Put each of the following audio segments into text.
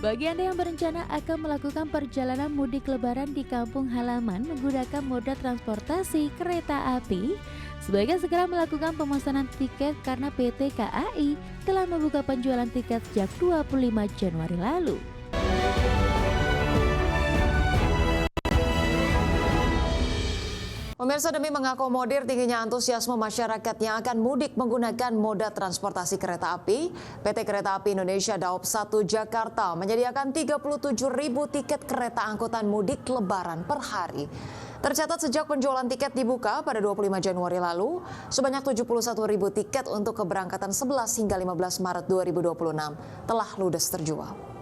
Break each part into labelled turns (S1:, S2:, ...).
S1: Bagi Anda yang berencana akan melakukan perjalanan mudik lebaran di kampung halaman menggunakan moda transportasi kereta api, sebaiknya segera melakukan pemesanan tiket karena PT KAI telah membuka penjualan tiket sejak 25 Januari lalu.
S2: Pemirsa, demi mengakomodir tingginya antusiasme masyarakat yang akan mudik menggunakan moda transportasi kereta api, PT Kereta Api Indonesia Daop 1 Jakarta menyediakan 37.000 tiket kereta angkutan mudik lebaran per hari. Tercatat sejak penjualan tiket dibuka pada 25 Januari lalu, sebanyak 71.000 tiket untuk keberangkatan 11 hingga 15 Maret 2026 telah ludes terjual.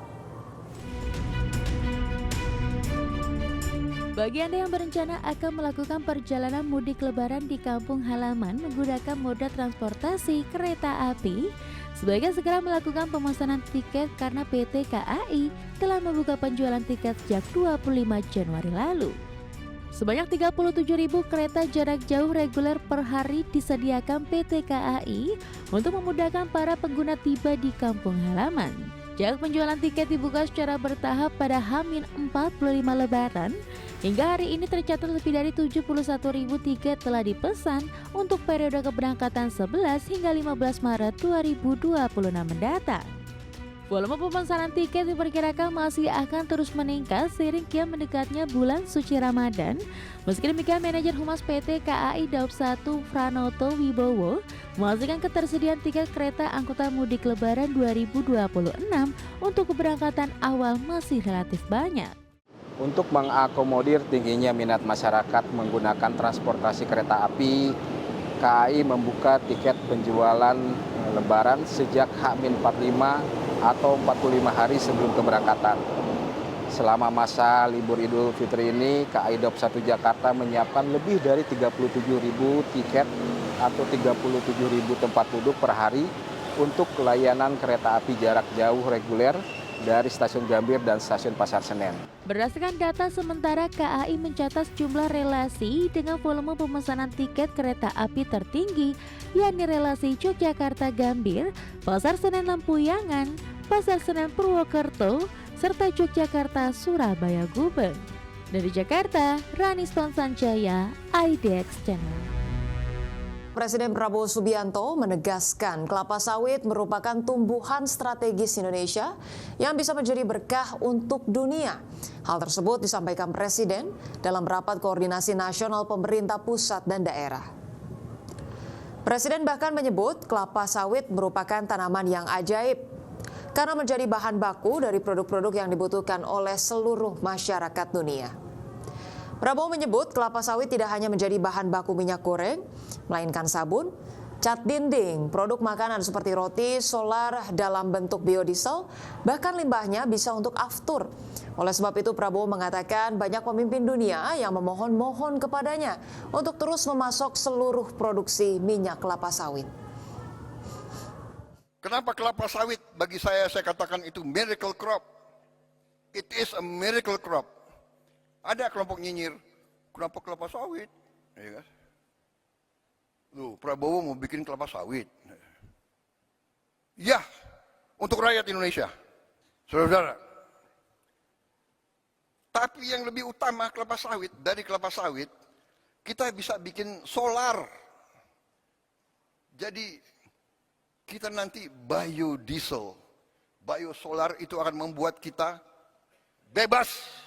S1: Bagi Anda yang berencana akan melakukan perjalanan mudik lebaran di kampung halaman menggunakan moda transportasi kereta api, sebaiknya segera melakukan pemesanan tiket karena PT KAI telah membuka penjualan tiket sejak 25 Januari lalu. Sebanyak 37.000 kereta jarak jauh reguler per hari disediakan PT KAI untuk memudahkan para pengguna tiba di kampung halaman. Sejak penjualan tiket dibuka secara bertahap pada H-45 Lebaran, hingga hari ini tercatat lebih dari 71.000 tiket telah dipesan untuk periode keberangkatan 11 hingga 15 Maret 2026 mendatang. Volume pemesanan tiket diperkirakan masih akan terus meningkat seiring kian mendekatnya bulan suci Ramadan. Meski demikian, manajer Humas PT KAI Daop 1 Pranoto Wibowo memastikan ketersediaan tiket kereta angkutan mudik Lebaran 2026 untuk keberangkatan awal masih relatif banyak.
S3: Untuk mengakomodir tingginya minat masyarakat menggunakan transportasi kereta api, KAI membuka tiket penjualan Lebaran sejak H-45 atau 45 hari sebelum keberangkatan. Selama masa libur Idul Fitri ini, KAI Daop 1 Jakarta menyiapkan lebih dari 37.000 tiket atau 37.000 tempat duduk per hari untuk layanan kereta api jarak jauh reguler dari Stasiun Gambir dan Stasiun Pasar Senen.
S1: Berdasarkan data sementara, KAI mencatat sejumlah relasi dengan volume pemesanan tiket kereta api tertinggi, yakni relasi Yogyakarta-Gambir, Pasar Senen Lampuyangan, Pasar Senen Purwokerto, serta Yogyakarta-Surabaya Gubeng. Dari Jakarta, Raniston Sanjaya, IDX Channel.
S2: Presiden Prabowo Subianto menegaskan kelapa sawit merupakan tumbuhan strategis Indonesia yang bisa menjadi berkah untuk dunia. Hal tersebut disampaikan Presiden dalam rapat koordinasi nasional pemerintah pusat dan daerah. Presiden bahkan menyebut kelapa sawit merupakan tanaman yang ajaib karena menjadi bahan baku dari produk-produk yang dibutuhkan oleh seluruh masyarakat dunia. Prabowo menyebut kelapa sawit tidak hanya menjadi bahan baku minyak goreng, melainkan sabun, cat dinding, produk makanan seperti roti, solar dalam bentuk biodiesel, bahkan limbahnya bisa untuk aftur. Oleh sebab itu Prabowo mengatakan banyak pemimpin dunia yang memohon-mohon kepadanya untuk terus memasok seluruh produksi minyak kelapa sawit.
S4: Kenapa kelapa sawit? Bagi saya katakan itu miracle crop. It is a miracle crop. Ada kelompok nyinyir, kenapa kelapa sawit? Ya kan? Loh, Prabowo mau bikin kelapa sawit. Ya, untuk rakyat Indonesia, saudara-saudara. Tapi yang lebih utama kelapa sawit, dari kelapa sawit, kita bisa bikin solar. Jadi, kita nanti biodiesel, biosolar itu akan membuat kita bebas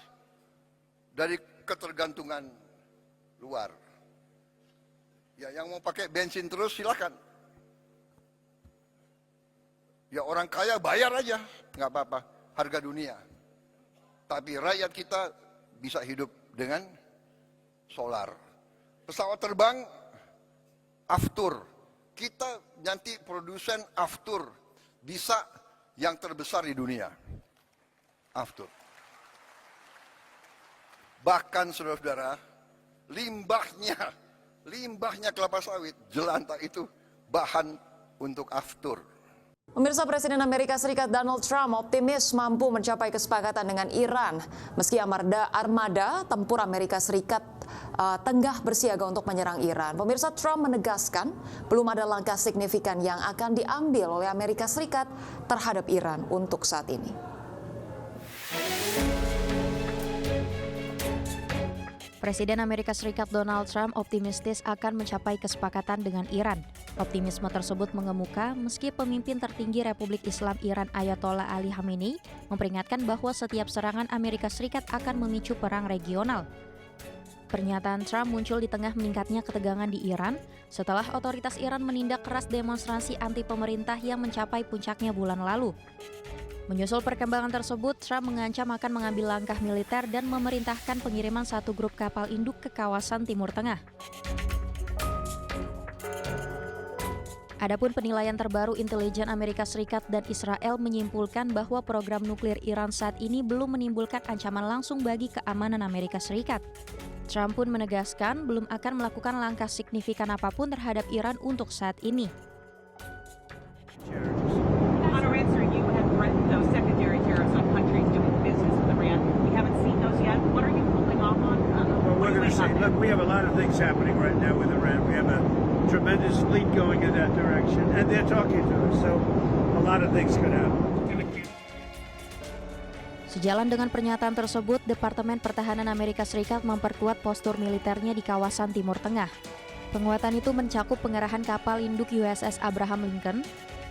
S4: dari ketergantungan luar. Ya, yang mau pakai bensin terus silakan. Ya, orang kaya bayar aja, nggak apa-apa, harga dunia. Tapi rakyat kita bisa hidup dengan solar. Pesawat terbang, aftur. Kita nanti produsen aftur, bisa yang terbesar di dunia. Aftur. Bahkan saudara-saudara, limbahnya kelapa sawit, jelantah itu bahan untuk aftur.
S2: Pemirsa, Presiden Amerika Serikat Donald Trump optimis mampu mencapai kesepakatan dengan Iran meski armada tempur Amerika Serikat tengah bersiaga untuk menyerang Iran. Pemirsa, Trump menegaskan belum ada langkah signifikan yang akan diambil oleh Amerika Serikat terhadap Iran untuk saat ini.
S5: Presiden Amerika Serikat Donald Trump optimistis akan mencapai kesepakatan dengan Iran. Optimisme tersebut mengemuka meski pemimpin tertinggi Republik Islam Iran Ayatollah Ali Khamenei memperingatkan bahwa setiap serangan Amerika Serikat akan memicu perang regional. Pernyataan Trump muncul di tengah meningkatnya ketegangan di Iran setelah otoritas Iran menindak keras demonstrasi anti pemerintah yang mencapai puncaknya bulan lalu. Menyusul perkembangan tersebut, Trump mengancam akan mengambil langkah militer dan memerintahkan pengiriman satu grup kapal induk ke kawasan Timur Tengah. Adapun penilaian terbaru intelijen Amerika Serikat dan Israel menyimpulkan bahwa program nuklir Iran saat ini belum menimbulkan ancaman langsung bagi keamanan Amerika Serikat. Trump pun menegaskan belum akan melakukan langkah signifikan apapun terhadap Iran untuk saat ini.
S6: Those secondary tariffs on countries doing business with Iran. We haven't seen those yet. What are you holding off on?
S7: Well, we're going to see. Look, we have a lot of things happening right now with Iran. We have a tremendous fleet going in that direction, and they're talking to us. So a lot of things could happen.
S5: Sejalan dengan pernyataan tersebut, Departemen Pertahanan Amerika Serikat memperkuat postur militernya di kawasan Timur Tengah. Penguatan itu mencakup pengerahan kapal induk USS Abraham Lincoln,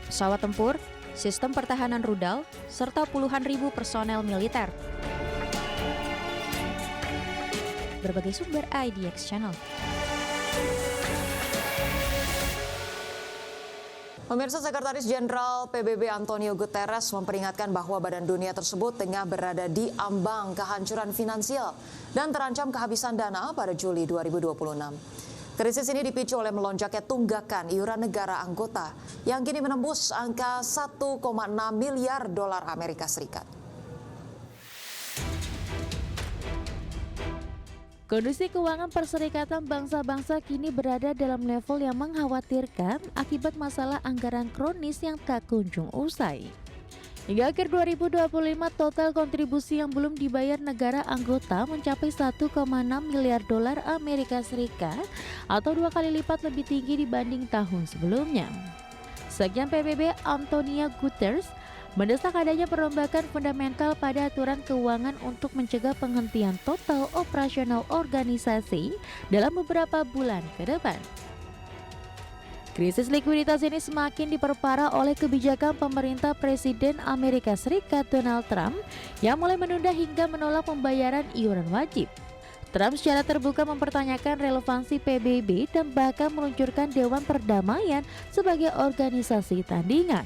S5: pesawat tempur, sistem pertahanan rudal, serta puluhan ribu personel militer. Berbagai sumber IDX Channel.
S2: Pemirsa, Sekretaris Jenderal PBB Antonio Guterres memperingatkan bahwa badan dunia tersebut tengah berada di ambang kehancuran finansial dan terancam kehabisan dana pada Juli 2026. Krisis ini dipicu oleh melonjaknya tunggakan iuran negara anggota yang kini menembus angka 1,6 miliar dolar Amerika Serikat.
S1: Kondisi keuangan Perserikatan Bangsa-Bangsa kini berada dalam level yang mengkhawatirkan akibat masalah anggaran kronis yang tak kunjung usai. Hingga akhir 2025, total kontribusi yang belum dibayar negara anggota mencapai 1,6 miliar dolar Amerika Serikat atau 2 kali lipat lebih tinggi dibanding tahun sebelumnya. Sekjen PBB Antonio Guterres mendesak adanya perombakan fundamental pada aturan keuangan untuk mencegah penghentian total operasional organisasi dalam beberapa bulan ke depan. Krisis likuiditas ini semakin diperparah oleh kebijakan pemerintah Presiden Amerika Serikat Donald Trump yang mulai menunda hingga menolak pembayaran iuran wajib. Trump secara terbuka mempertanyakan relevansi PBB dan bahkan meluncurkan Dewan Perdamaian sebagai organisasi tandingan.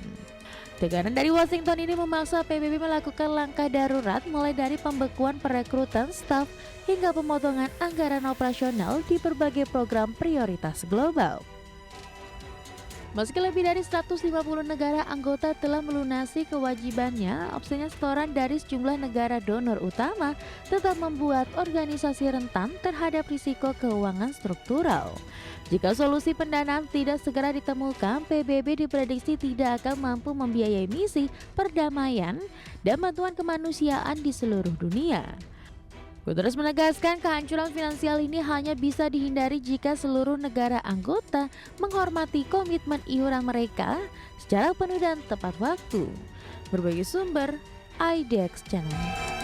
S1: Tekanan dari Washington ini memaksa PBB melakukan langkah darurat mulai dari pembekuan perekrutan staf hingga pemotongan anggaran operasional di berbagai program prioritas global. Meski lebih dari 150 negara anggota telah melunasi kewajibannya, absennya setoran dari sejumlah negara donor utama tetap membuat organisasi rentan terhadap risiko keuangan struktural. Jika solusi pendanaan tidak segera ditemukan, PBB diprediksi tidak akan mampu membiayai misi perdamaian dan bantuan kemanusiaan di seluruh dunia. Guterres menegaskan kehancuran finansial ini hanya bisa dihindari jika seluruh negara anggota menghormati komitmen iuran mereka secara penuh dan tepat waktu. Berbagai sumber IDX Channel.